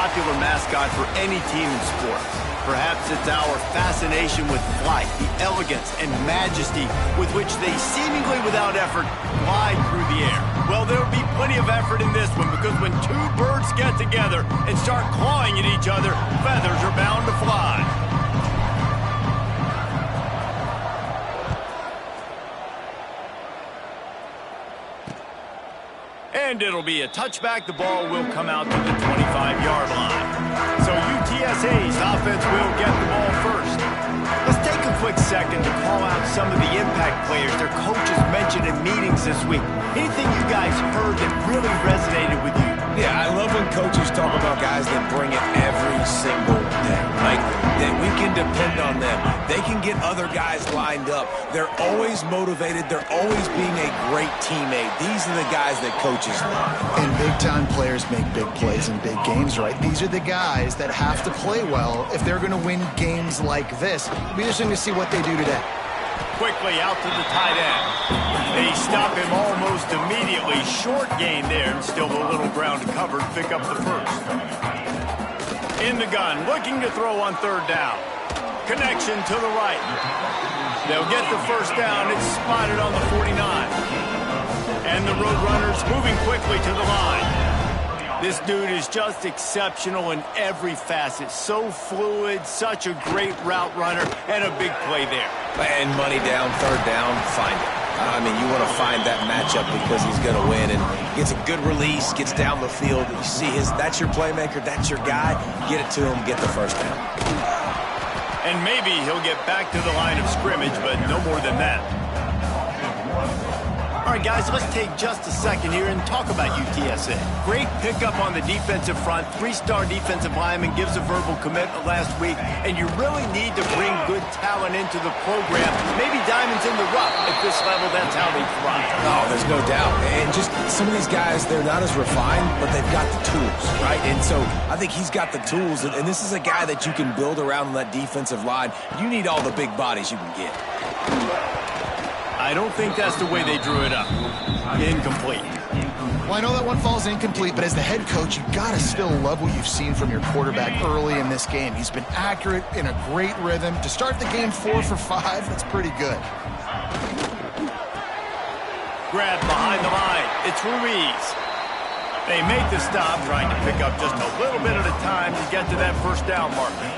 popular mascot for any team in sports. Perhaps it's our fascination with flight, the elegance and majesty with which they seemingly without effort glide through the air. Well, there'll be plenty of effort in this one because when two birds get together and start clawing at each other, feathers are bound to fly. And it'll be a touchback. The ball will come out to the 25-yard line. So UTSA's offense will get the ball first. Let's take a quick second to call out some of the impact players their coaches mentioned in meetings this week. Anything you guys heard that really resonated with you? Yeah, I love when coaches talk about guys that bring it every single day. Like, that we can depend on them. They can get other guys lined up. They're always motivated. They're always being a great teammate. These are the guys that coaches love. And big-time players make big plays in big games, right? These are the guys that have to play well if they're going to win games like this. It'll be interesting to see what they do today. Quickly out to the tight end. They stop him almost immediately. Short gain there, and still a little ground covered. Pick up the first. In the gun, looking to throw on third down. Connection to the right. They'll get the first down. It's spotted on the 49. And the Roadrunners moving quickly to the line. This dude is just exceptional in every facet. So fluid, such a great route runner, and a big play there. And money down, third down, find it. I mean, you want to find that matchup because he's going to win, and gets a good release, gets down the field. You see that's your playmaker, that's your guy. Get it to him, get the first down. And maybe he'll get back to the line of scrimmage, but no more than that. All right, guys, let's take just a second here and talk about UTSA. Great pickup on the defensive front. Three-star defensive lineman gives a verbal commitment last week, and you really need to bring good talent into the program. Maybe diamonds in the rough. At this level, that's how they thrive. Oh, there's no doubt. And just some of these guys, they're not as refined, but they've got the tools, right? And so I think he's got the tools, and this is a guy that you can build around on that defensive line. You need all the big bodies you can get. I don't think that's the way they drew it up. Incomplete. Well, I know that one falls incomplete, but as the head coach, you've got to still love what you've seen from your quarterback early in this game. He's been accurate, in a great rhythm. To start the game 4 for 5, that's pretty good. Grab behind the line. It's Ruiz. They make the stop, trying to pick up just a little bit at a time to get to that first down marker.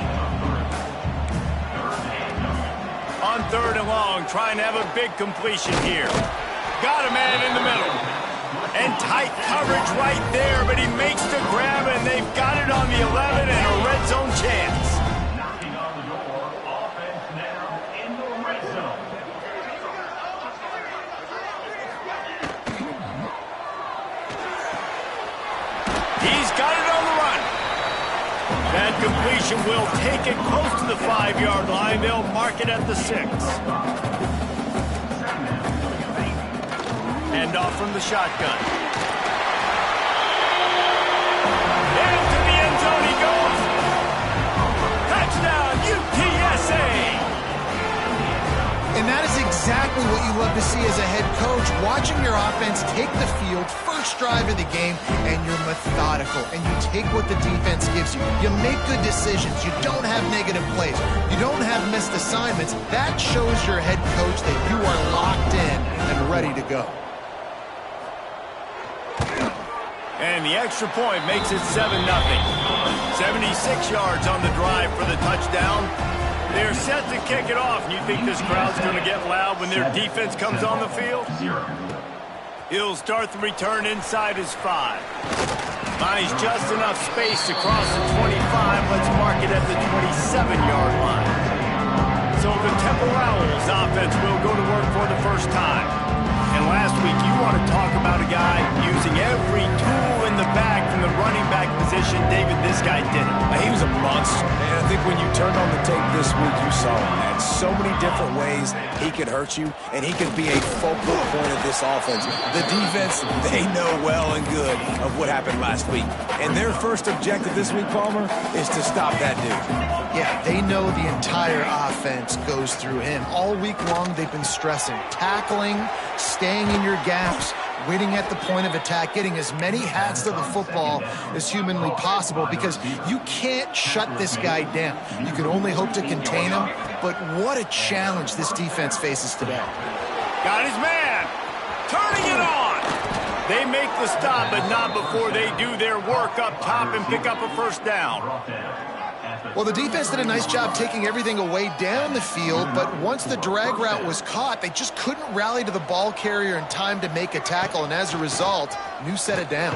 On third and long, trying to have a big completion here. Got a man in the middle. And tight coverage right there, but he makes the grab, and they've got it on the 11 and a red zone chance. Knocking on the door, offense now in the red zone. He's got it on the run. That completion will take it close to the 5-yard line. They'll mark it at the 6. Hand off from the shotgun. Into the end zone he goes. Touchdown, UTSA! And that is exactly what you love to see as a head coach, watching your offense take the field, first drive of the game, and you're methodical, and you take what the defense gives you. You make good decisions. You don't have negative plays. You don't have missed assignments. That shows your head coach that you are locked in and ready to go. And the extra point makes it 7-0. 76 yards on the drive for the touchdown. They're set to kick it off. You think this crowd's going to get loud when their defense comes on the field? He'll start the return inside his 5. Finds just enough space to cross the 25. Let's mark it at the 27-yard line. So the Temple Owls offense will go to work for the first time. And last week, you want to talk about a guy using every tool in the bag from the running back position. David, this guy did it. He was a monster. And I think when you turned on the tape this week, you saw him, man. So many different ways he could hurt you, and he could be a focal point of this offense. The defense, they know well and good of what happened last week. And their first objective this week, Palmer, is to stop that dude. Yeah, they know the entire offense goes through him. All week long, they've been stressing tackling, staying in your gaps, winning at the point of attack, getting as many hats to the football as humanly possible, because you can't shut this guy down. You can only hope to contain him, but what a challenge this defense faces today. Got his man. Turning it on. They make the stop, but not before they do their work up top and pick up a first down. Well, the defense did a nice job taking everything away down the field, but once the drag route was caught, they just couldn't rally to the ball carrier in time to make a tackle, and as a result, new set it down.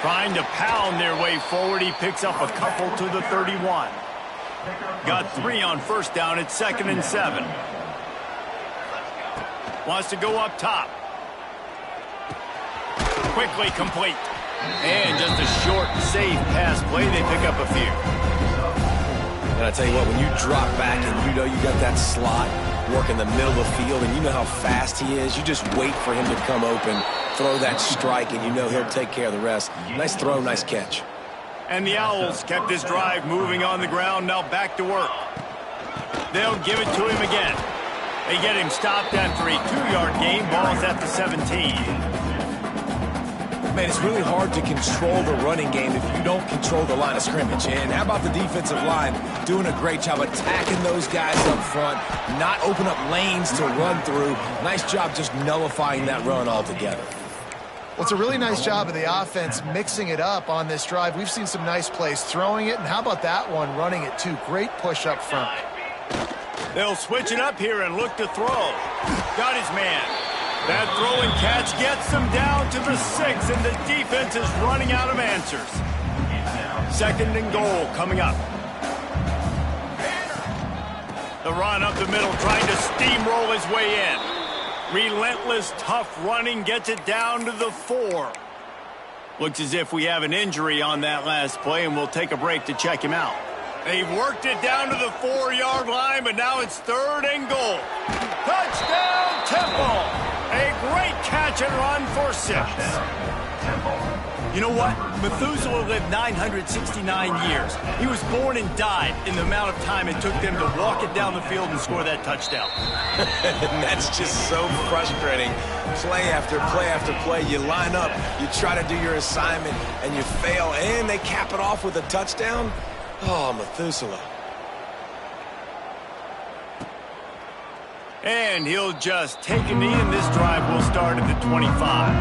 Trying to pound their way forward, he picks up a couple to the 31. Got 3 on first down. It's 2nd and 7. Wants to go up top. Quickly complete. And just a short, safe pass play. They pick up a few. And I tell you what, when you drop back and you know you got that slot work in the middle of the field and you know how fast he is, you just wait for him to come open, throw that strike, and you know he'll take care of the rest. Nice throw, nice catch. And the Owls kept this drive moving on the ground, now back to work. They'll give it to him again. They get him stopped after a 2-yard gain. Ball's at the 17. Man, it's really hard to control the running game if you don't control the line of scrimmage. And how about the defensive line doing a great job attacking those guys up front, not open up lanes to run through. Nice job just nullifying that run altogether. Well, it's a really nice job of the offense mixing it up on this drive. We've seen some nice plays throwing it, and how about that one running it too? Great push up front. They'll switch it up here and look to throw. Got his man. That throw and catch gets them down to the 6, and the defense is running out of answers. 2nd and goal coming up. The run up the middle, trying to steamroll his way in. Relentless, tough running gets it down to the 4. Looks as if we have an injury on that last play, and we'll take a break to check him out. They've worked it down to the 4-yard line, but now it's 3rd and goal. Touchdown, Temple! A great catch and run for 6. You know what? Methuselah lived 969 years. He was born and died in the amount of time it took them to walk it down the field and score that touchdown. And that's just so frustrating. Play after play after play. You line up, you try to do your assignment, and you fail, and they cap it off with a touchdown? Oh, Methuselah. And he'll just take a knee, and this drive will start at the 25.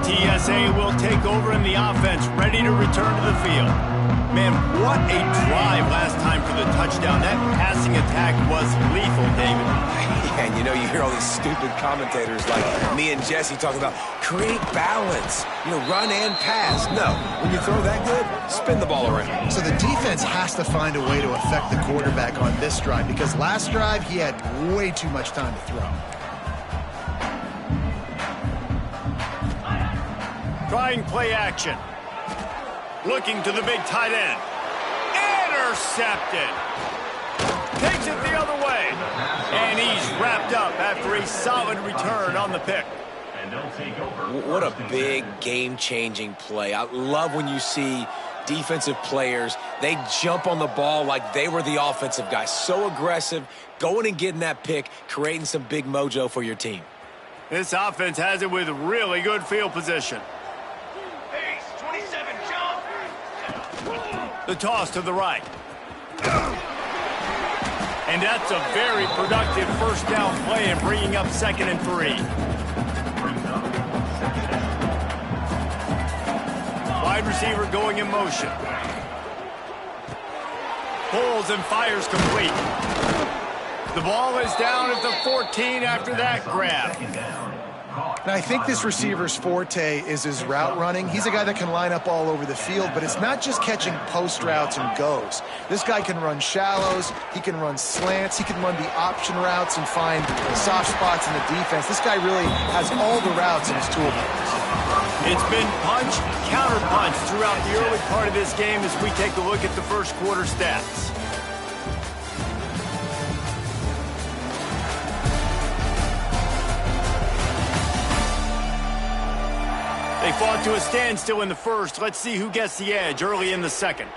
UTSA will take over in the offense, ready to return to the field. Man, what a drive last time for the touchdown. That passing attack was lethal, David. Yeah, and you know, you hear all these stupid commentators like me and Jesse talking about create balance, you know, run and pass. No, when you throw that good, spin the ball around. So the defense has to find a way to affect the quarterback on this drive, because last drive he had way too much time to throw. Trying play action. Looking to the big tight end. Intercepted. Takes it the other way. And he's wrapped up after a solid return on the pick. What a big game-changing play. I love when you see defensive players, they jump on the ball like they were the offensive guy. So aggressive, going and getting that pick, creating some big mojo for your team. This offense has it with really good field position. The toss to the right. And that's a very productive first down play and bringing up 2nd and 3. Wide receiver going in motion. Pulls and fires complete. The ball is down at the 14 after that grab. Now, I think this receiver's forte is his route running. He's a guy that can line up all over the field, but it's not just catching post routes and goes. This guy can run shallows, he can run slants, he can run the option routes and find soft spots in the defense. This guy really has all the routes in his toolbox. It's been punch, counter punch throughout the early part of this game as we take a look at the first quarter stats. They fought to a standstill in the first. Let's see who gets the edge early in the second.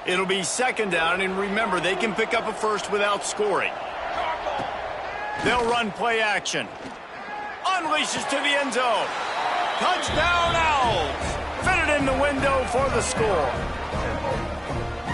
It'll be second down, and remember, they can pick up a first without scoring. They'll run play action. Unleashes to the end zone. Touchdown, Owls! Fitted in the window for the score.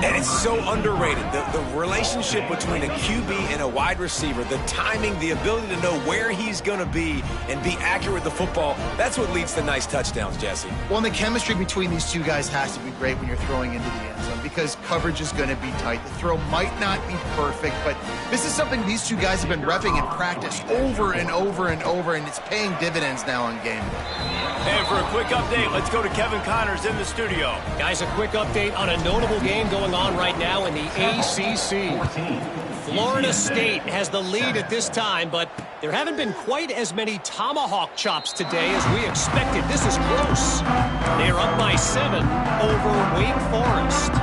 And it's so underrated. The relationship between a QB and a wide receiver, the timing, the ability to know where he's going to be and be accurate with the football, that's what leads to nice touchdowns, Jesse. Well, and the chemistry between these two guys has to be great when you're throwing into the end zone because coverage is going to be tight. The throw might not be perfect, but this is something these two guys have been repping in practice over and over and over, and it's paying dividends now in game. And for a quick update, let's go to Kevin Connors in the studio. Guys, a quick update on a notable game going on right now in the ACC. Florida State has the lead at this time, but there haven't been quite as many tomahawk chops today as we expected. This is close. They are up by 7 over Wake Forest.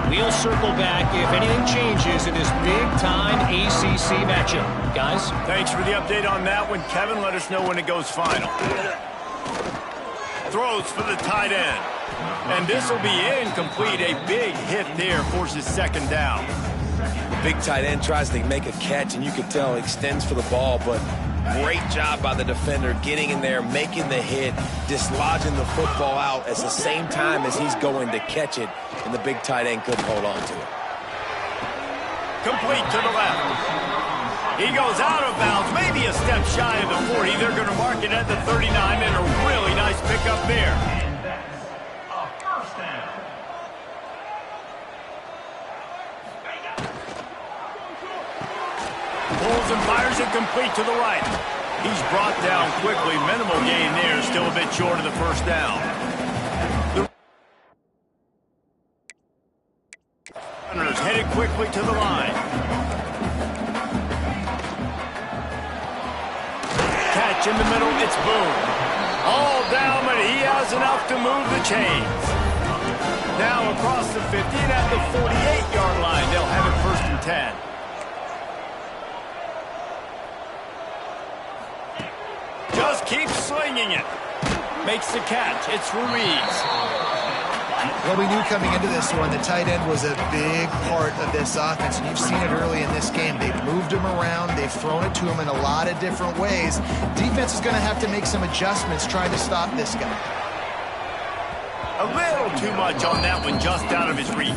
We'll circle back if anything changes in this big-time ACC matchup. Guys? Thanks for the update on that one, Kevin. Let us know when it goes final. Throws for the tight end. And this will be incomplete. A big hit there forces second down. The big tight end tries to make a catch, and you can tell he extends for the ball, but great job by the defender getting in there, making the hit, dislodging the football out at the same time as he's going to catch it, and the big tight end couldn't hold on to it. Complete to the left. He goes out of bounds, maybe a step shy of the 40. They're going to mark it at the 39, and a really nice pickup there. And that's a first down. Pulls and fires it complete to the right. He's brought down quickly. Minimal gain there, still a bit short of the first down. The runners headed quickly to the line. Catch in the middle, it's Boone. All down, but he has enough to move the chains. Now across the 50 and at the 48-yard line, they'll have it first and 10. Just keeps slinging it. Makes the catch. It's Ruiz. Well, we knew coming into this one, the tight end was a big part of this offense, and you've seen it early in this game. They've moved him around. They've thrown it to him in a lot of different ways. Defense is going to have to make some adjustments trying to stop this guy. A little too much on that one, just out of his reach.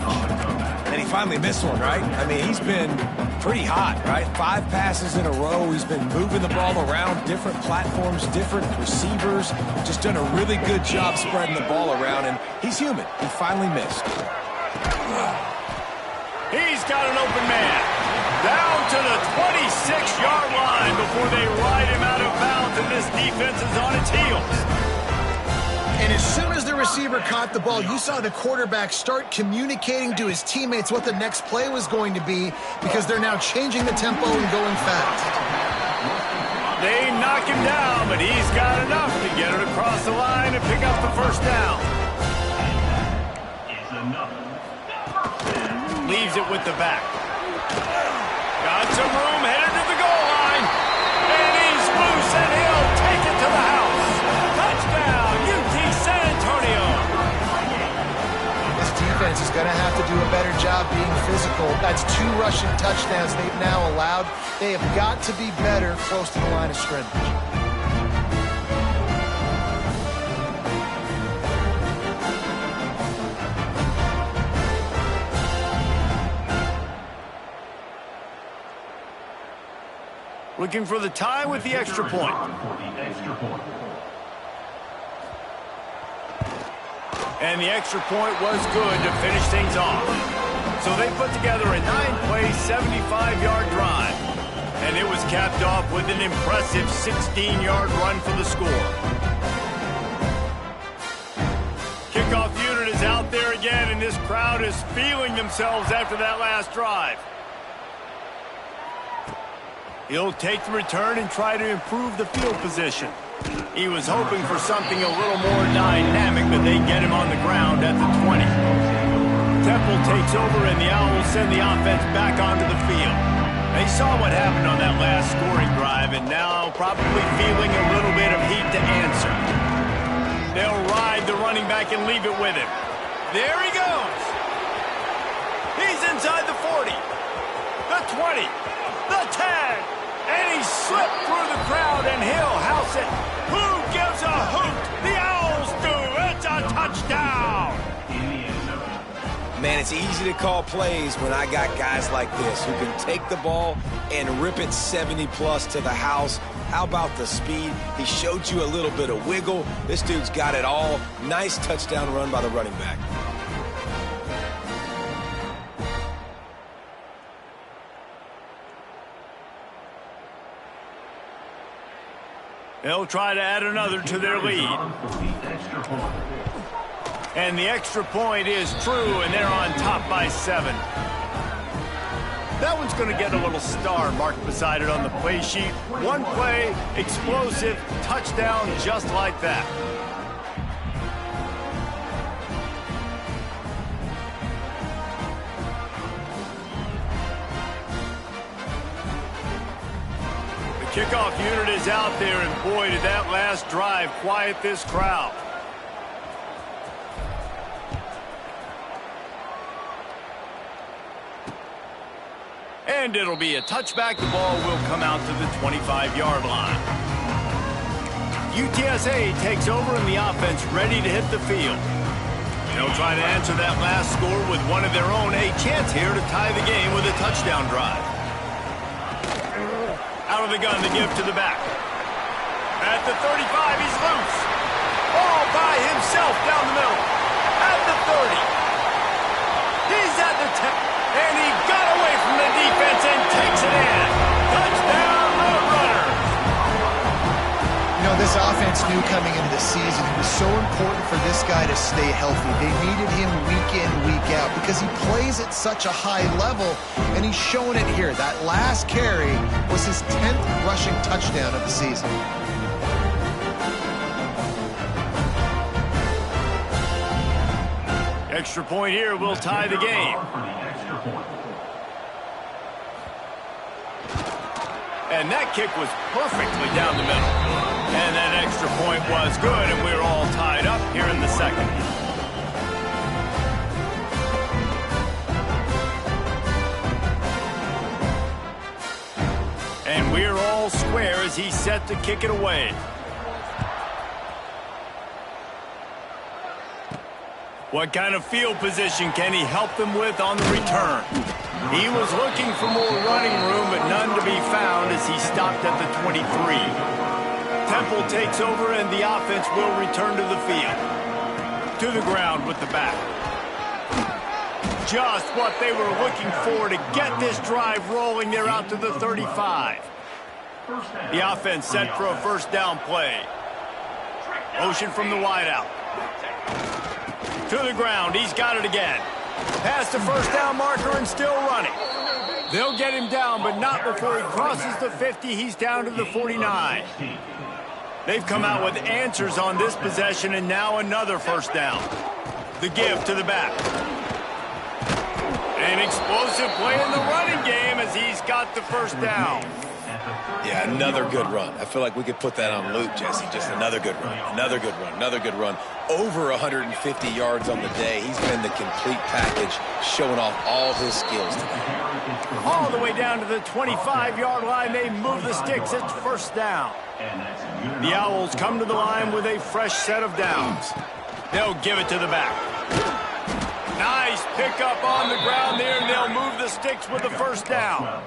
And he finally missed one, right? I mean, he's been pretty hot, right? 5 passes in a row. He's been moving the ball around, different platforms, different receivers. Just done a really good job spreading the ball around, and he's human. He finally missed. He's got an open man. Down to the 26-yard line before they ride him out of bounds, and this defense is on its heels. And as soon as the receiver caught the ball, you saw the quarterback start communicating to his teammates what the next play was going to be because they're now changing the tempo and going fast. They knock him down, but he's got enough to get it across the line and pick up the first down. It's another first down. Leaves it with the back. Got some room, headed to the goal line. And he's loose, and he'll take it to the house. Touchdown, UT San Antonio. This defense is going to have to do a better job being physical. That's 2 rushing touchdowns they've now allowed. They have got to be better close to the line of scrimmage. Looking for the tie with the extra point. And the extra point was good to finish things off. So they put together a 9-play, 75-yard drive. And it was capped off with an impressive 16-yard run for the score. Kickoff unit is out there again, and this crowd is feeling themselves after that last drive. He'll take the return and try to improve the field position. He was hoping for something a little more dynamic, but they get him on the ground at the 20. Temple takes over, and the Owls send the offense back onto the field. They saw what happened on that last scoring drive, and now probably feeling a little bit of heat to answer. They'll ride the running back and leave it with him. There he goes. inside the 40, the 20, the 10, and he slipped through the crowd, and he'll house it. Who gives a hoot? The Owls do. It's a touchdown. Man, it's easy to call plays when I got guys like this who can take the ball and rip it 70-plus to the house. How about the speed? He showed you a little bit of wiggle. This dude's got it all. Nice touchdown run by the running back. They'll try to add another to their lead. And the extra point is true, and they're on top by 7. That one's going to get a little star marked beside it on the play sheet. One play, explosive, touchdown, just like that. The kickoff unit is out there, and boy, did that last drive quiet this crowd. And it'll be a touchback. The ball will come out to the 25-yard line. UTSA takes over in the offense, ready to hit the field. They'll try to answer that last score with one of their own. A chance here to tie the game with a touchdown drive. Out of the gun, the give to the back. At the 35, he's loose. All by himself down the middle. At the 30. He's at the 10. And he got away from the defense and takes it in. Touchdown, Roadrunners. You know, this offense knew coming into the season it was so important for this guy to stay healthy. They needed him week in, week out because he plays at such a high level, and he's showing it here. That last carry was his 10th rushing touchdown of the season. Extra point here will tie the game. And that kick was perfectly down the middle. And that extra point was good, and we're all tied up here in the second. And we're all square as he's set to kick it away. What kind of field position can he help them with on the return? He was looking for more running room, but none to be found as he stopped at the 23. Temple takes over, and the offense will return to the field. To the ground with the back. Just what they were looking for to get this drive rolling. They're out to the 35. The offense set for a first down play. Motion from the wideout. To the ground, he's got it again. Past the first down marker and still running. They'll get him down, but not before he crosses the 50. He's down to the 49. They've come out with answers on this possession, and now another first down. The give to the back. An explosive play in the running game as he's got the first down. Yeah, another good run. I feel like we could put that on loop, Jesse. Just another good run, another good run, another good run. Over 150 yards on the day. He's been the complete package, showing off all his skills today. All the way down to the 25-yard line. They move the sticks. It's first down. The Owls come to the line with a fresh set of downs. They'll give it to the back. Nice pickup on the ground there, and they'll move the sticks with the first down.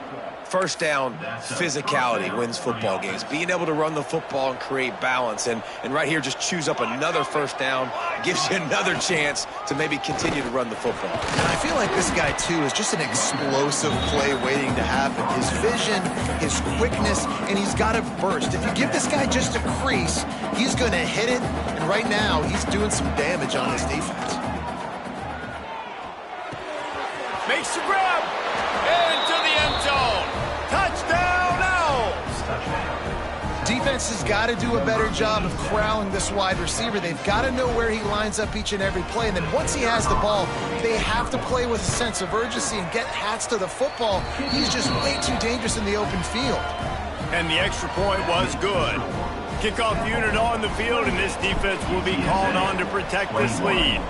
First down, physicality wins football games. Being able to run the football and create balance. And right here, just choose up another first down. Gives you another chance to maybe continue to run the football. And I feel like this guy, too, is just an explosive play waiting to happen. His vision, his quickness, and he's got a burst. If you give this guy just a crease, he's going to hit it. And right now, he's doing some damage on his defense. Makes the grab. Into the end zone. Touchdown, Owls! Defense has got to do a better job of corralling this wide receiver. They've got to know where he lines up each and every play. And then once he has the ball, they have to play with a sense of urgency and get hats to the football. He's just way too dangerous in the open field. And the extra point was good. Kickoff unit on the field, and this defense will be called on to protect this lead.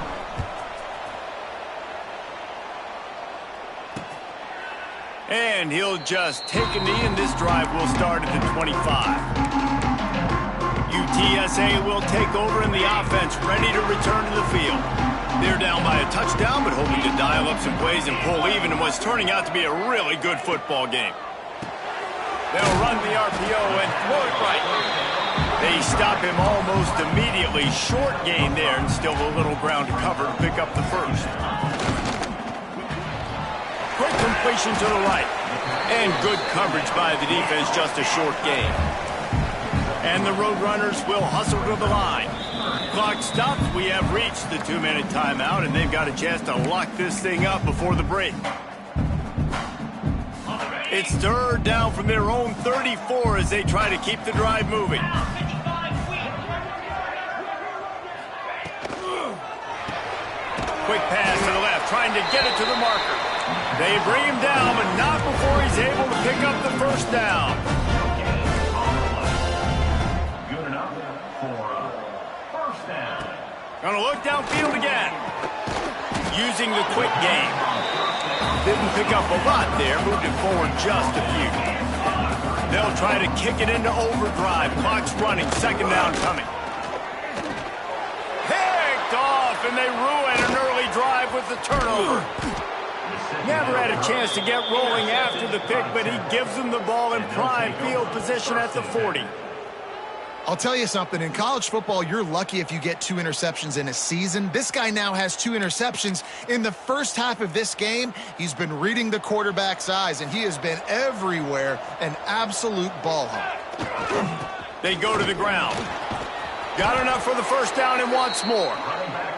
And he'll just take a knee, and this drive will start at the 25. UTSA will take over in the offense, ready to return to the field. They're down by a touchdown, but hoping to dial up some plays and pull even in what's turning out to be a really good football game. They'll run the RPO and throw it right. They stop him almost immediately. Short gain there, and still a little ground to cover to pick up the first. Quick completion to the right. And good coverage by the defense, just a short gain. And the Roadrunners will hustle to the line. Clock stops. We have reached the 2-minute timeout, and they've got a chance to lock this thing up before the break. It's third down from their own 34 as they try to keep the drive moving. Quick pass to the left, trying to get it to the marker. They bring him down, but not before he's able to pick up the first down. Good enough for a first down. Gonna look downfield again. Using the quick game. Didn't pick up a lot there, moved it forward just a few. They'll try to kick it into overdrive. Clock's running, second down coming. Picked off, and they ruin an early drive with the turnover. Never had a chance to get rolling after the pick, but he gives them the ball in prime field position at the 40. I'll tell you something, in college football, you're lucky if you get 2 interceptions in a season. This guy now has 2 interceptions. In the first half of this game, he's been reading the quarterback's eyes, and he has been everywhere, an absolute ball hawk. They go to the ground. Got enough for the first down and wants more.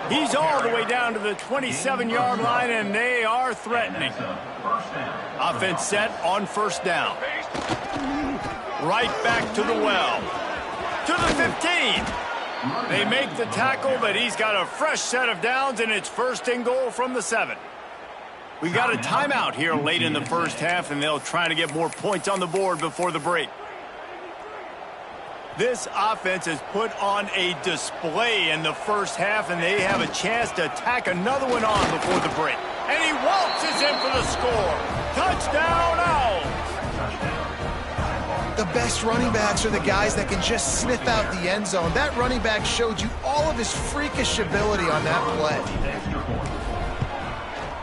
He's all the way down to the 27-yard line, and they are threatening. Offense set on first down. Right back to the well. To the 15. They make the tackle, but he's got a fresh set of downs, and it's first and goal from the 7. We got a timeout here late in the first half, and they'll try to get more points on the board before the break. This offense has put on a display in the first half, and they have a chance to tack another one on before the break. And he waltzes in for the score. Touchdown, Owls! The best running backs are the guys that can just sniff out the end zone. That running back showed you all of his freakish ability on that play.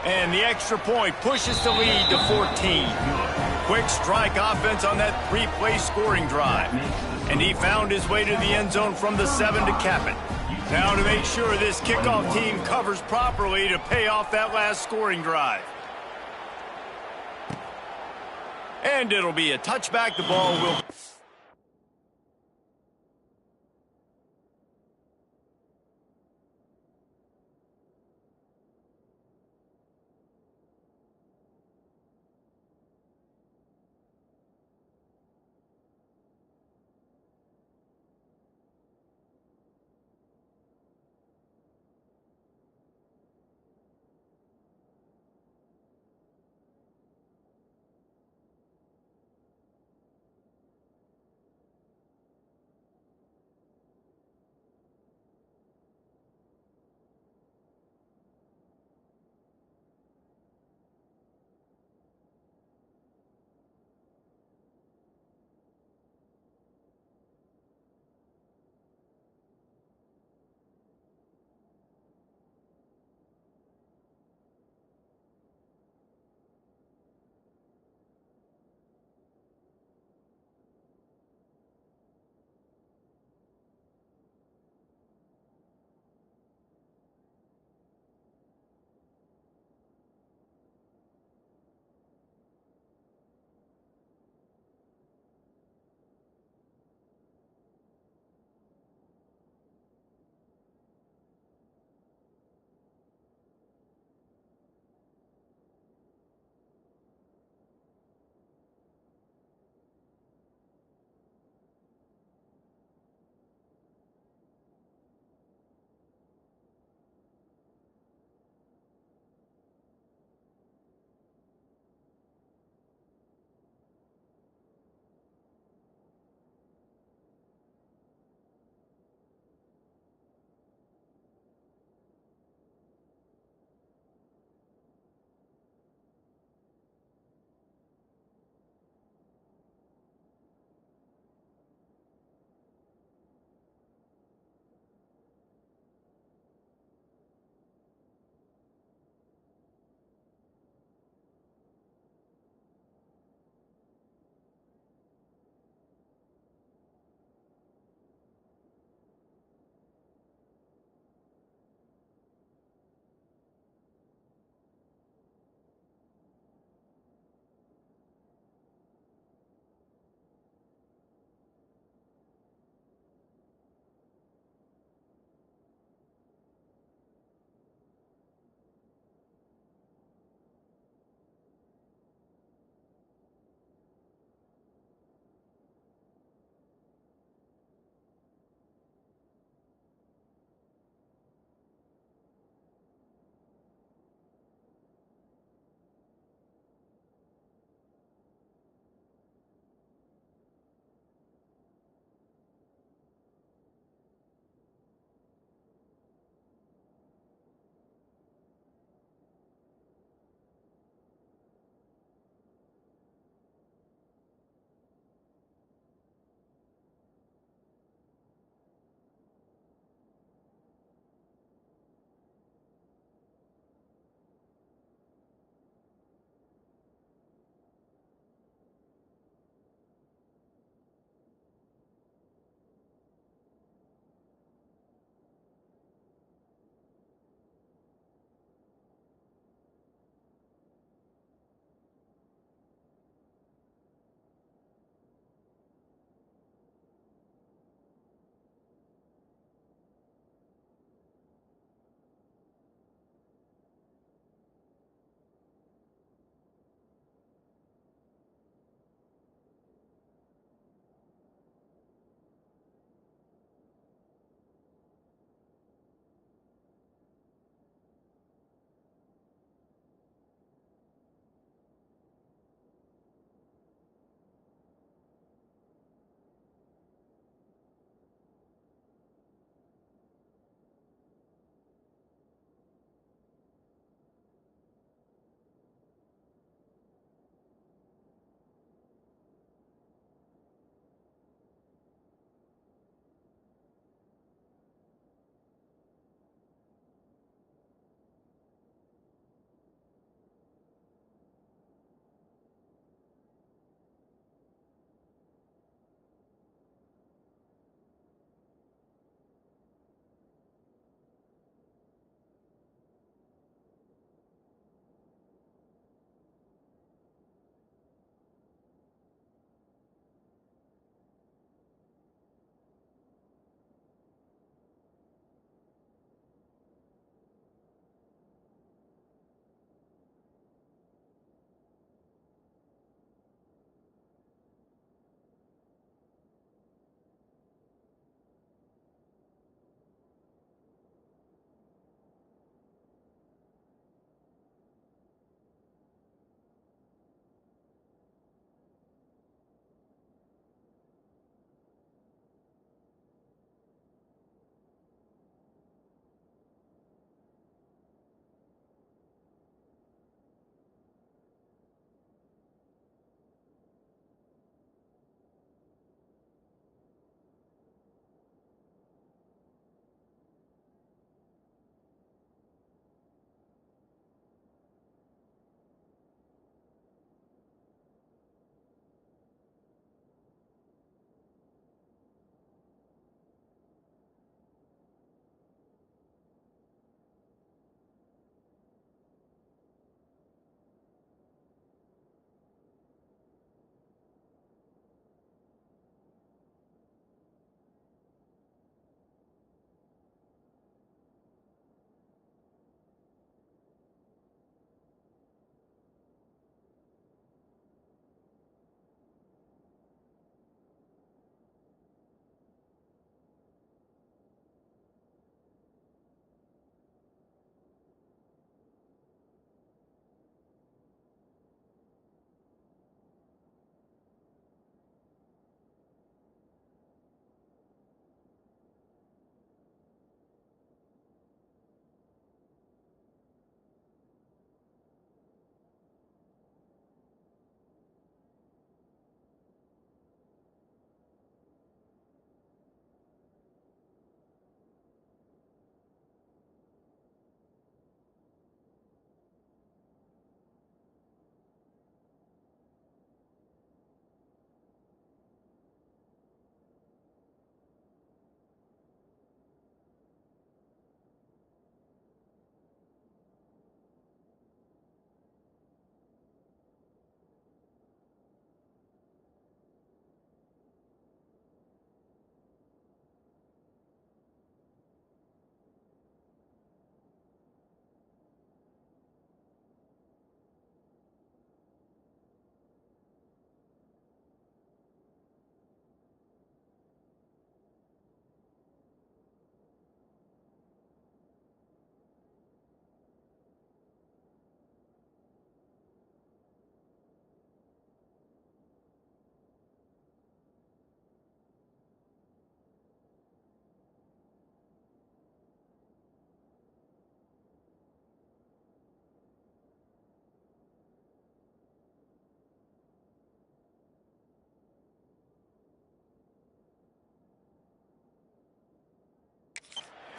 And the extra point pushes the lead to 14. Quick strike offense on that 3-play scoring drive. And he found his way to the end zone from the 7 to cap it. Now to make sure this kickoff team covers properly to pay off that last scoring drive. And it'll be a touchback. The ball will...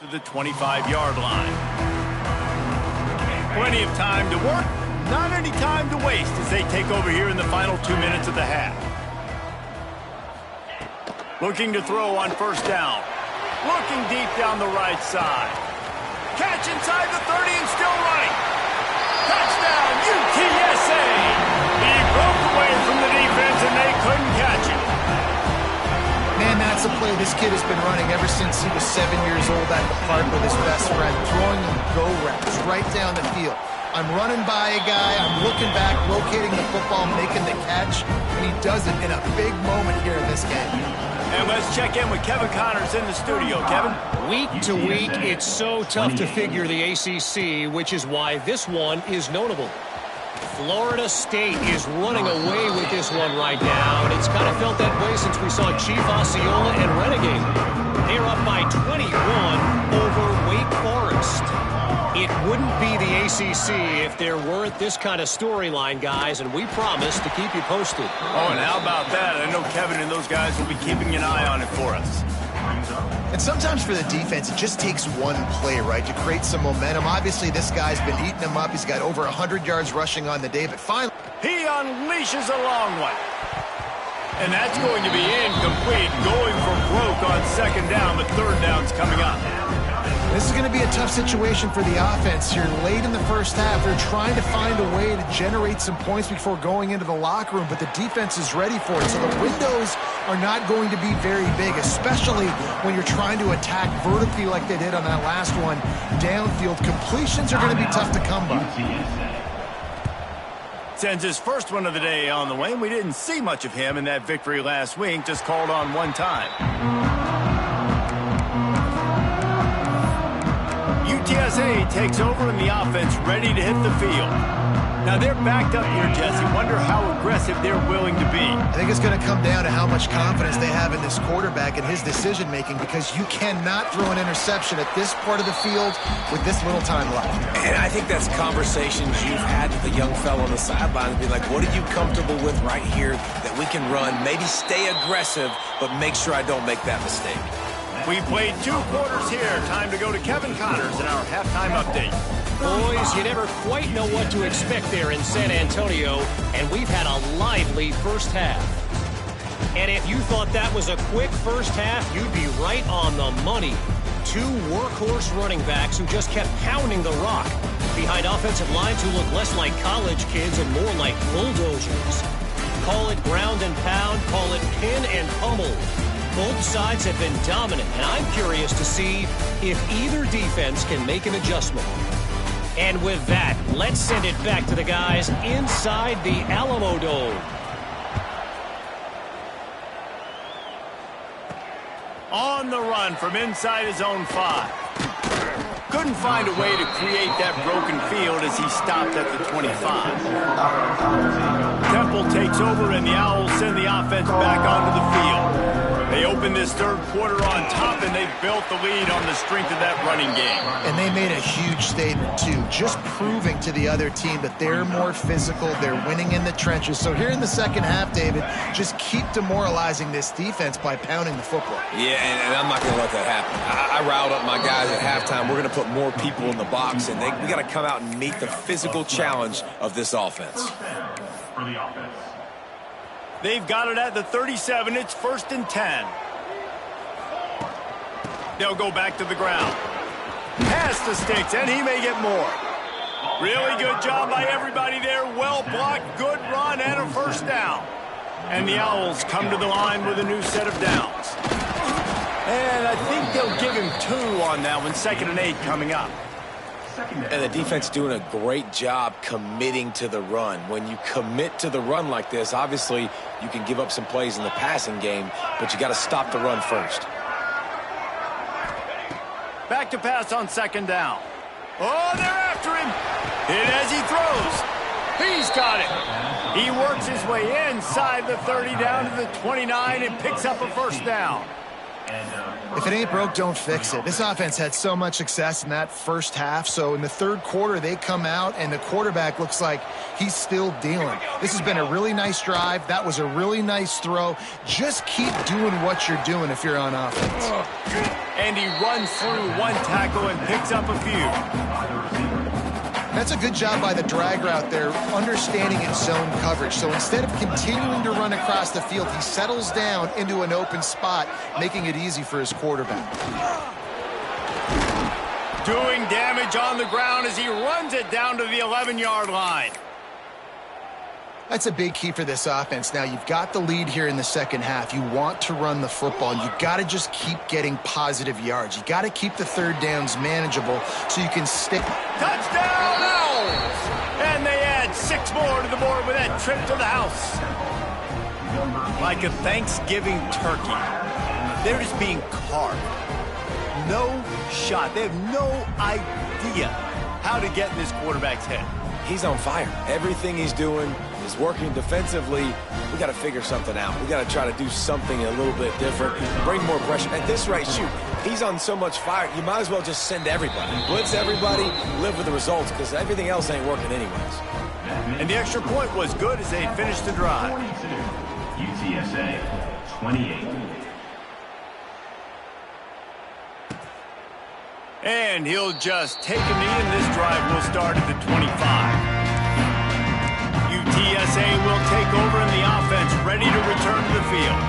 to the 25-yard line. Plenty of time to work, not any time to waste as they take over here in the final 2 minutes of the half. Looking to throw on first down. Looking deep down the right side. Catch inside the 30 and still running. Touchdown, UTSA! He broke away from the defense and they couldn't catch him. Man, that's a play this kid has been running ever since he was 7 years old at the park with his best friend, throwing them go routes right down the field. I'm running by a guy, I'm looking back, locating the football, making the catch, and he does it in a big moment here in this game. And let's check in with Kevin Connors in the studio. Kevin? Week to week, it's so tough to figure the ACC, which is why this one is notable. Florida State is running away with this one right now, and it's kind of felt that way since we saw Chief Osceola and Renegade. They're up by 21 over Wake Forest. It wouldn't be the ACC if there weren't this kind of storyline, guys, and we promise to keep you posted. Oh, and how about that? I know Kevin and those guys will be keeping an eye on it for us. And sometimes for the defense, it just takes one play, right, to create some momentum. Obviously, this guy's been eating them up. He's got over 100 yards rushing on the day, but finally, he unleashes a long one. And that's going to be incomplete, going for broke on second down, but third down's coming up. this is going to be a tough situation for the offense here. Late in the first half, they're trying to find a way to generate some points before going into the locker room, but the defense is ready for it. So the windows are not going to be very big, especially when you're trying to attack vertically like they did on that last one. Downfield completions are going to be tough to come by. Sends his first one of the day on the way, and we didn't see much of him in that victory last week, just called on one time. UTSA takes over in the offense, ready to hit the field. Now they're backed up here, Jesse. Wonder how aggressive they're willing to be. I think it's going to come down to how much confidence they have in this quarterback and his decision-making, because you cannot throw an interception at this part of the field with this little time left. And I think that's conversations you've had with the young fellow on the sideline, be like, what are you comfortable with right here that we can run? Maybe stay aggressive, but make sure I don't make that mistake. We played 2 quarters here. Time to go to Kevin Connors in our halftime update. Boys, you never quite know what to expect there in San Antonio, and we've had a lively first half. And if you thought that was a quick first half, you'd be right on the money. 2 workhorse running backs who just kept pounding the rock behind offensive lines who look less like college kids and more like bulldozers. Call it ground and pound, call it pin and pummel. Both sides have been dominant, and I'm curious to see if either defense can make an adjustment. And with that, let's send it back to the guys inside the Alamo Dome. On the run from inside his own 5. Couldn't find a way to create that broken field as he stopped at the 25. Temple takes over, and the Owls send the offense back onto the field. They opened this third quarter on top, and they built the lead on the strength of that running game. And they made a huge statement, too, just proving to the other team that they're more physical, they're winning in the trenches. So here in the second half, David, just keep demoralizing this defense by pounding the football. Yeah, and I'm not going to let that happen. I riled up my guys at halftime. We're going to put more people in the box, and we got to come out and meet the physical challenge of this offense. For the offense. They've got it at the 37. It's 1st and 10. They'll go back to the ground. Pass the sticks, and he may get more. Really good job by everybody there. Well blocked, good run, and a first down. And the Owls come to the line with a new set of downs. And I think they'll give him 2 on that one. 2nd and 8 coming up. And the defense doing a great job committing to the run. When you commit to the run like this, obviously you can give up some plays in the passing game, but you got to stop the run first. Back to pass on 2nd down. Oh, they're after him. Hit as he throws. He's got it. He works his way inside the 30 down to the 29 and picks up a first down. If it ain't broke, don't fix it. This offense had so much success in that first half, so in the third quarter, they come out, and the quarterback looks like he's still dealing. This has been a really nice drive. That was a really nice throw. Just keep doing what you're doing if you're on offense. And he runs through one tackle and picks up a few. That's a good job by the drag route there, understanding its zone coverage. So instead of continuing to run across the field, he settles down into an open spot, making it easy for his quarterback. Doing damage on the ground as he runs it down to the 11-yard line. That's a big key for this offense. Now, you've got the lead here in the second half. You want to run the football, and you've got to just keep getting positive yards. You've got to keep the third downs manageable so you can stick. Touchdown, Owls! And they add 6 more to the board with that trip to the house. Like a Thanksgiving turkey, they're just being carved. No shot. They have no idea how to get in this quarterback's head. He's on fire. Everything he's doing is working defensively. We got to figure something out. We got to try to do something a little bit different, bring more pressure. At this rate, shoot, he's on so much fire, you might as well just send everybody. Blitz everybody, live with the results, because everything else ain't working anyways. And the extra point was good as they finished the drive. 42, UTSA 28. And he'll just take a knee, and this drive will start at the 25. UTSA will take over in the offense, ready to return to the field.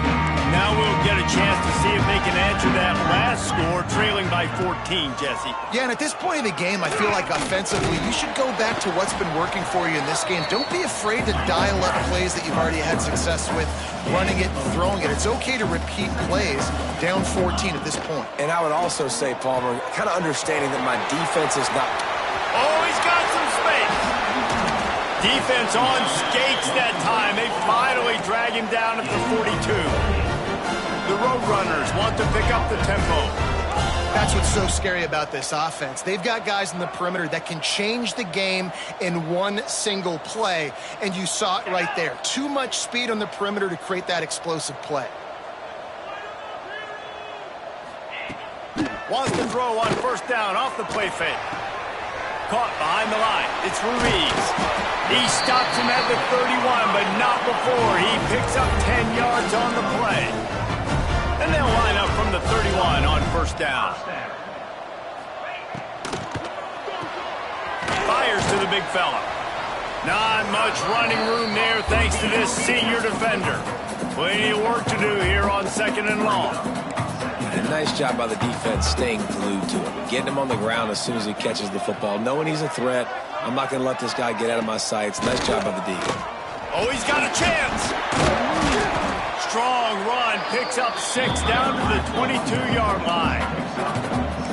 Now we'll get a chance to see if they can answer that last score, trailing by 14, Jesse. Yeah, and at this point in the game, I feel like offensively, you should go back to what's been working for you in this game. Don't be afraid to dial up plays that you've already had success with, running it and throwing it. It's okay to repeat plays down 14 at this point. And I would also say, Palmer, kind of understanding that my defense is not... Oh, he's got some space. Defense on skates that time. They finally drag him down at the 42. The Roadrunners want to pick up the tempo. That's what's so scary about this offense. They've got guys in the perimeter that can change the game in one single play, and you saw it right there. Too much speed on the perimeter to create that explosive play. Wants to throw on first down off the play fake. Caught behind the line. It's Ruiz. He stops him at the 31, but not before. He picks up 10 yards on the play. And they'll line up from the 31 on first down. Fires to the big fella. Not much running room there thanks to this senior defender. Plenty of work to do here on second and long. And a nice job by the defense staying glued to him, getting him on the ground as soon as he catches the football, knowing he's a threat. I'm not going to let this guy get out of my sights. Nice job by the D. Oh, he's got a chance. Strong run, picks up 6 down to the 22-yard line.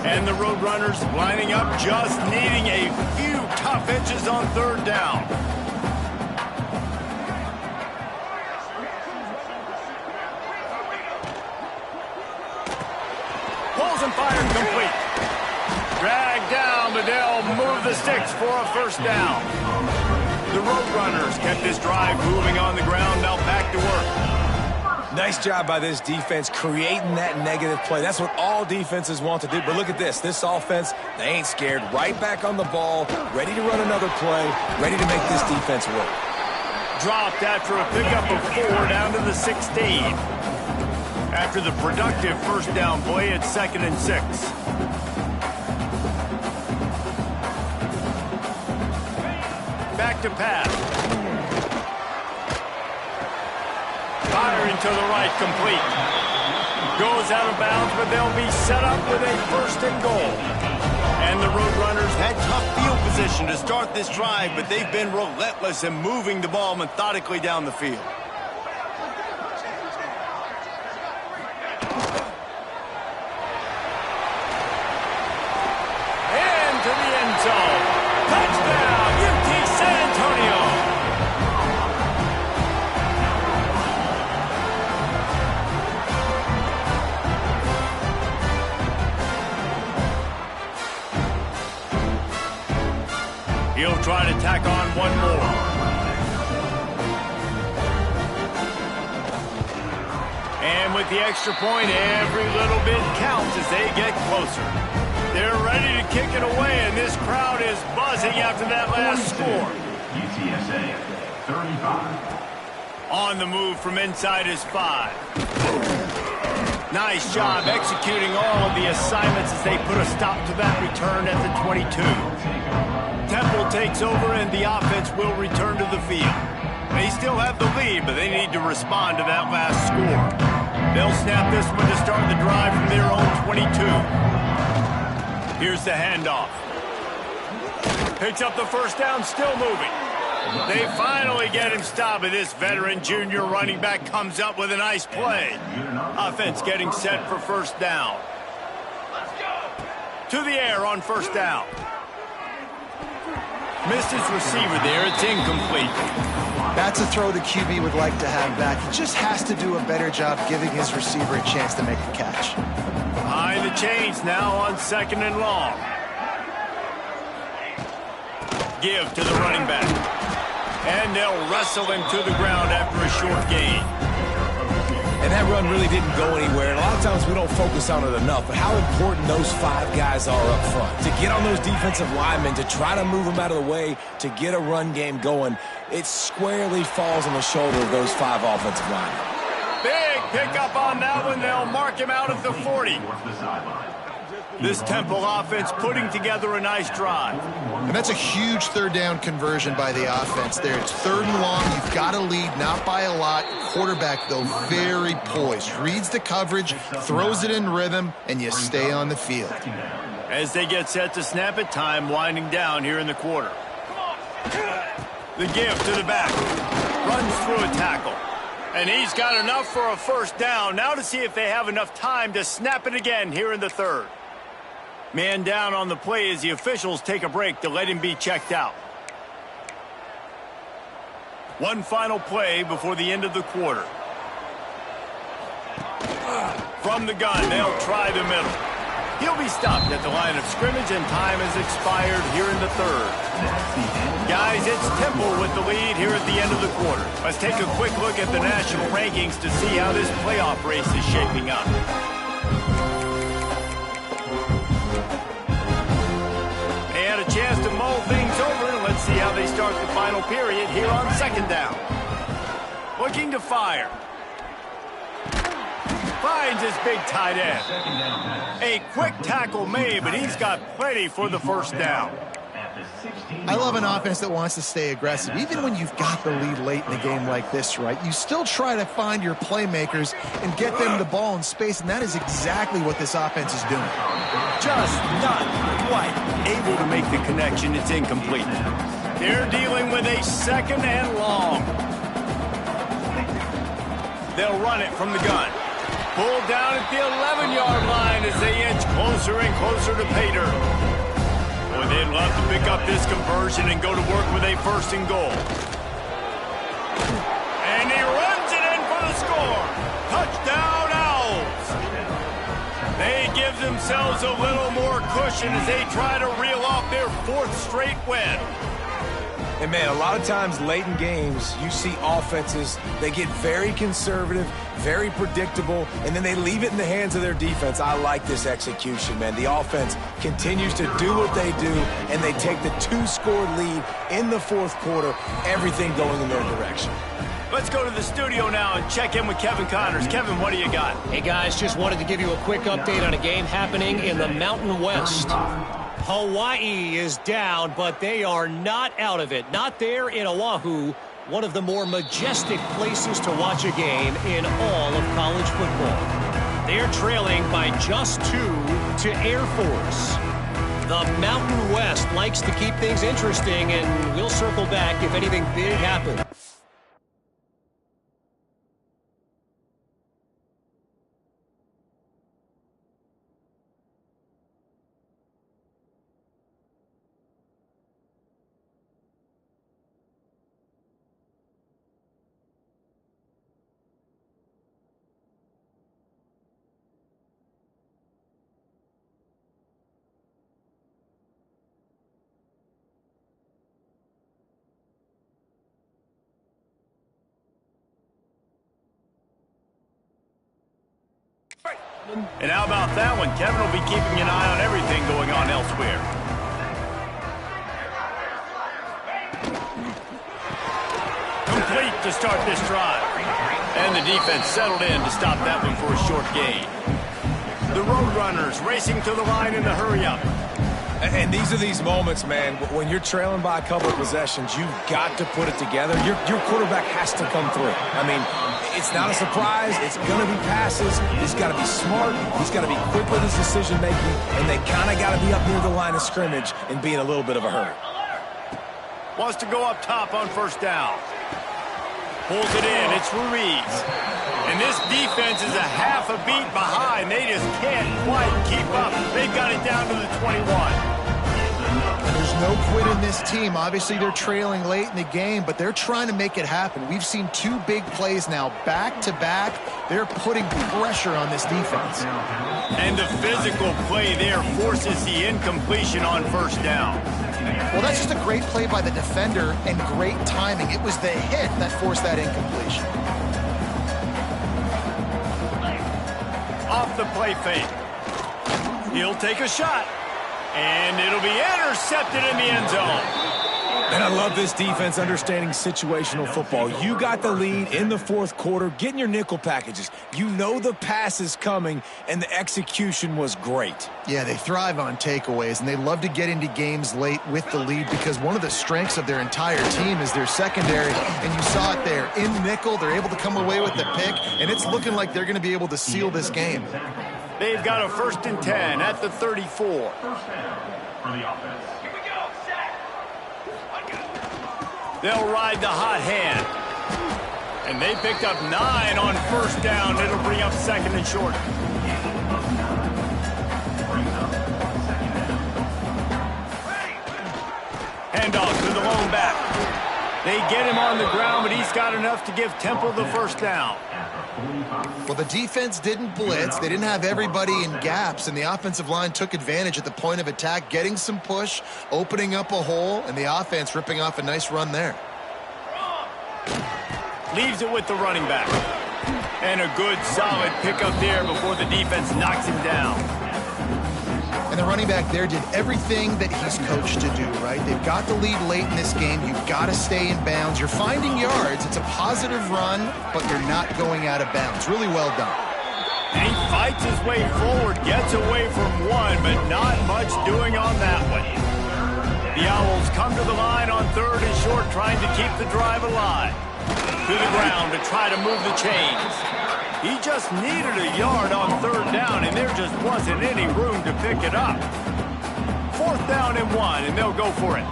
And the Roadrunners lining up, just needing a few tough inches on third down. Pulls and fired complete. Dragged down, but they'll move the sticks for a first down. The Roadrunners kept this drive moving on the ground, now back to work. Nice job by this defense creating that negative play. That's what all defenses want to do. But look at this. This offense, they ain't scared. Right back on the ball, ready to run another play, ready to make this defense work. Dropped after a pickup of 4 down to the 16. After the productive first down play, it's 2nd and 6. Back to pass. Firing to the right, complete. Goes out of bounds, but they'll be set up with a first and goal. And the Roadrunners had tough field position to start this drive, but they've been relentless in moving the ball methodically down the field. And to the end zone. Touchdown, UT San Antonio. He'll try to tack on one more. And with the extra point, every little bit counts as they get closer. They're ready to kick it away, and this crowd is buzzing after that last score. UTSA, 35. On the move from inside his 5. Nice job executing all of the assignments as they put a stop to that return at the 22. Temple takes over, and the offense will return to the field. They still have the lead, but they need to respond to that last score. They'll snap this one to start the drive from their own 22. Here's the handoff. Picks up the first down, still moving. They finally get him stopped, and this veteran junior running back comes up with a nice play. Offense getting set for first down. To the air on first down. Missed his receiver there. It's incomplete. That's a throw the QB would like to have back. He just has to do a better job giving his receiver a chance to make the catch. Behind the chains now on 2nd and long. Give to the running back. And they'll wrestle him to the ground after a short gain. And that run really didn't go anywhere. And a lot of times we don't focus on it enough, but how important those 5 guys are up front. To get on those defensive linemen, to try to move them out of the way, to get a run game going, it squarely falls on the shoulder of those 5 offensive linemen. Big pickup on that one. They'll mark him out at the 40. This Temple offense putting together a nice drive. And that's a huge third down conversion by the offense there. It's 3rd and long. You've got to lead, not by a lot. Quarterback, though, very poised. Reads the coverage, throws it in rhythm, and you stay on the field. As they get set to snap it, time winding down here in the quarter. The give to the back. Runs through a tackle. And he's got enough for a first down. Now to see if they have enough time to snap it again here in the 3rd. Man down on the play as the officials take a break to let him be checked out. One final play before the end of the quarter. From the gun, they'll try the middle. He'll be stopped at the line of scrimmage, and time has expired here in the 3rd. Guys, it's Temple with the lead here at the end of the quarter. Let's take a quick look at the national rankings to see how this playoff race is shaping up. They had a chance to mull things over, and let's see how they start the final period here on 2nd down. Looking to fire. Finds his big tight end. A quick tackle made, but he's got plenty for the first down. I love an offense that wants to stay aggressive. Even when you've got the lead late in a game like this, right, you still try to find your playmakers and get them the ball in space, and that is exactly what this offense is doing. Just not quite able to make the connection. It's incomplete. They're dealing with a 2nd and long. They'll run it from the gun. Pulled down at the 11-yard line as they inch closer and closer to pay dirt. Boy, they'd love to pick up this conversion and go to work with a 1st and goal. And he runs it in for the score. Touchdown, Owls. They give themselves a little more cushion as they try to reel off their 4th straight win. And, man, a lot of times late in games, you see offenses, they get very conservative, very predictable, and then they leave it in the hands of their defense. I like this execution, man. The offense continues to do what they do, and they take the 2-score lead in the 4th quarter, everything going in their direction. Let's go to the studio now and check in with Kevin Connors. Kevin, what do you got? Hey, guys, just wanted to give you a quick update on a game happening in the Mountain West. Hawaii is down, but they are not out of it. Not there in Oahu, one of the more majestic places to watch a game in all of college football. They're trailing by just 2 to Air Force. The Mountain West likes to keep things interesting, and we'll circle back if anything big happens. And how about that one? Kevin will be keeping an eye on everything going on elsewhere. Complete to start this drive. And the defense settled in to stop that one for a short gain. The Roadrunners racing to the line in the hurry-up. And these are these moments, man, when you're trailing by a couple of possessions, you've got to put it together. Your quarterback has to come through. I mean, it's not a surprise. It's going to be passes. He's got to be smart. He's got to be quick with his decision-making, and they kind of got to be up near the line of scrimmage and be in a little bit of a hurry. Wants to go up top on first down. Pulls it in. It's Ruiz. And this defense is a half a beat behind. They just can't quite keep up. They've got it down to the 21. There's no quit in this team. Obviously, they're trailing late in the game, but they're trying to make it happen. We've seen two big plays now, back-to-back. They're putting pressure on this defense. And the physical play there forces the incompletion on first down. Well, that's just a great play by the defender and great timing. It was the hit that forced that incompletion. Off the play fake. He'll take a shot. And it'll be intercepted in the end zone. And I love this defense understanding situational football. You got the lead in the fourth quarter, getting your nickel packages. You know the pass is coming, and the execution was great. Yeah, they thrive on takeaways, and they love to get into games late with the lead because one of the strengths of their entire team is their secondary, and you saw it there. In nickel, they're able to come away with the pick, and it's looking like they're going to be able to seal this game. They've got a 1st and 10 at the 34. First down for the offense. They'll ride the hot hand. And they picked up 9 on first down. It'll bring up 2nd and short. Handoff to the lone back. They get him on the ground, but he's got enough to give Temple the first down. Well, the defense didn't blitz. They didn't have everybody in gaps, and the offensive line took advantage at the point of attack, getting some push, opening up a hole, and the offense ripping off a nice run there. Leaves it with the running back. And a good, solid pickup there before the defense knocks him down. And the running back there did everything that he's coached to do, right? They've got the lead late in this game. You've got to stay in bounds. You're finding yards. It's a positive run, but you're not going out of bounds. Really well done. And he fights his way forward, gets away from one, but not much doing on that one. The Owls come to the line on 3rd and short, trying to keep the drive alive. To the ground to try to move the chains. He just needed a yard on 3rd down, and there just wasn't any room to pick it up. 4th down and 1, and they'll go for it.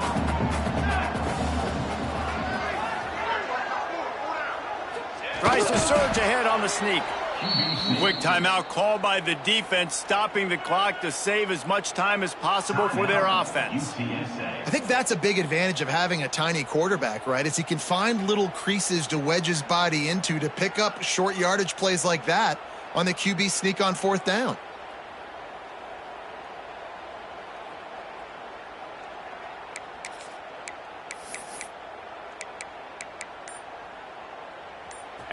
Tries to surge ahead on the sneak. Quick timeout called by the defense, stopping the clock to save as much time as possible for their offense. I think that's a big advantage of having a tiny quarterback, right? Is he can find little creases to wedge his body into to pick up short yardage plays like that on the QB sneak on 4th down.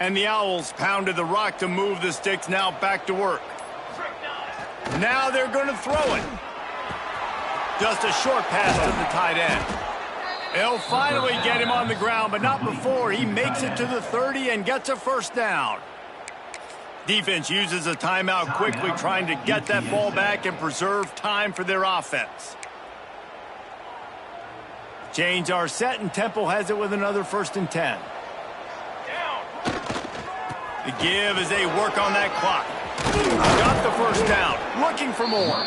And the Owls pounded the rock to move the sticks, now back to work. Now they're going to throw it. Just a short pass to the tight end. They'll finally get him on the ground, but not before he makes it to the 30 and gets a first down. Defense uses a timeout quickly, trying to get that ball back and preserve time for their offense. Chains are set, and Temple has it with another 1st and 10. The give as they work on that clock. Got the first down, looking for more.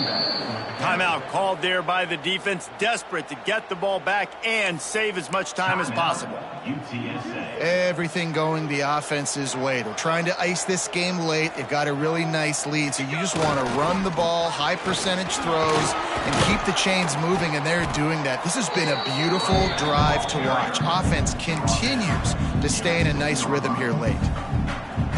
Timeout called there by the defense, desperate to get the ball back and save as much time as possible. UTSA. Everything going the offense's way. They're trying to ice this game late. They've got a really nice lead, so you just want to run the ball, high percentage throws, and keep the chains moving, and they're doing that. This has been a beautiful drive to watch. Offense continues to stay in a nice rhythm here late.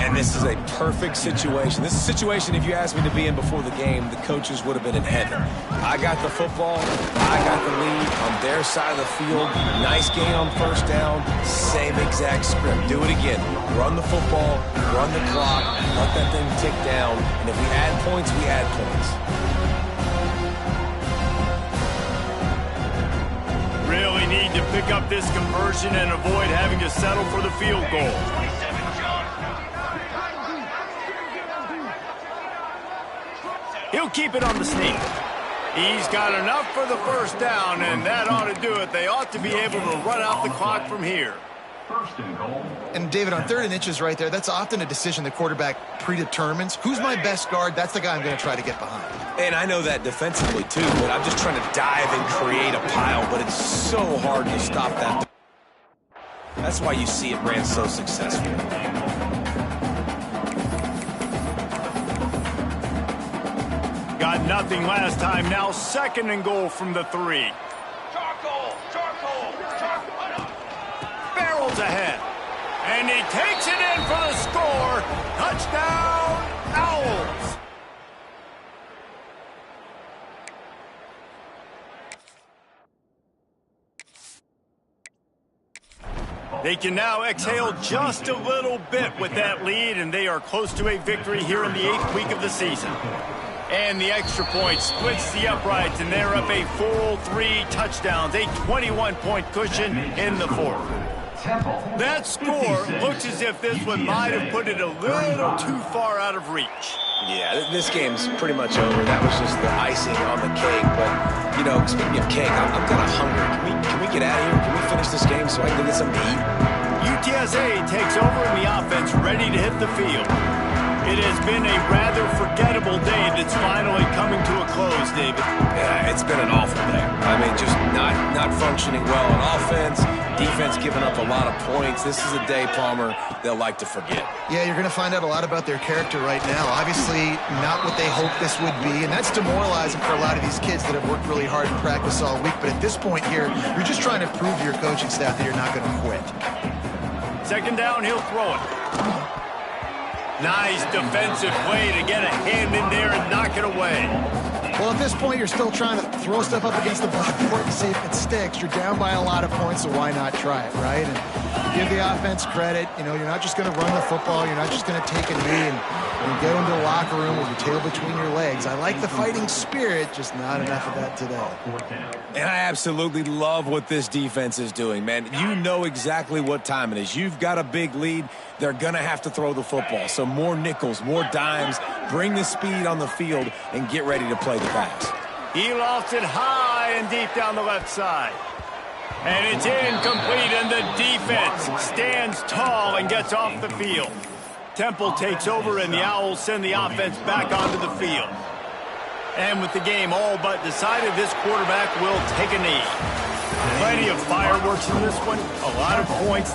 And this is a perfect situation. This is a situation, if you asked me to be in before the game, the coaches would have been in heaven. I got the football. I got the lead on their side of the field. Nice gain on first down. Same exact script. Do it again. Run the football. Run the clock. Let that thing tick down. And if we add points, we add points. Really need to pick up this conversion and avoid having to settle for the field goal. He'll keep it on the sneak. He's got enough for the first down, and that ought to do it. They ought to be able to run out the clock from here. First and goal. And David, on 3rd and inches right there, that's often a decision the quarterback predetermines. Who's my best guard? That's the guy I'm going to try to get behind. And I know that defensively, too, but I'm just trying to dive and create a pile, but it's so hard to stop that. That's why you see it ran so successfully. Got nothing last time. Now 2nd and goal from the 3. Barrels ahead. And he takes it in for the score. Touchdown, Owls. They can now exhale just a little bit with that lead, and they are close to a victory here in the 8th week of the season. And the extra point splits the uprights, and they're up a full 3 touchdowns, a 21-point cushion in the 4th. That score looks as if this one might have put it a little too far out of reach. Yeah, this game's pretty much over. That was just the icing on the cake. But, you know, speaking of cake, I'm kind of hungry. Can we get out of here? Can we finish this game so I can get something to eat? UTSA takes over in the offense, ready to hit the field. It has been a rather forgettable day that's finally coming to a close, David. Yeah, it's been an awful day. I mean, just not functioning well on offense, defense giving up a lot of points. This is a day, Palmer, they'll like to forget. Yeah, you're going to find out a lot about their character right now. Obviously, not what they hoped this would be, and that's demoralizing for a lot of these kids that have worked really hard in practice all week. But at this point here, you're just trying to prove to your coaching staff that you're not going to quit. 2nd down, he'll throw it. Nice defensive play to get a hand in there and knock it away. Well, at this point, you're still trying to throw stuff up against the blackboard to see if it sticks. You're down by a lot of points, so why not try it, right? And give the offense credit. You know, you're not just going to run the football. You're not just going to take a knee and go into the locker room with your tail between your legs. I like the fighting spirit, just not enough of that today. And I absolutely love what this defense is doing, man. You know exactly what time it is. You've got a big lead. They're going to have to throw the football. So more nickels, more dimes, bring the speed on the field, and get ready to play the pass. He lofts it high and deep down the left side. And it's incomplete, and the defense stands tall and gets off the field. Temple takes over, and the Owls send the offense back onto the field. And with the game all but decided, this quarterback will take a knee. Plenty of fireworks in this one, a lot of points.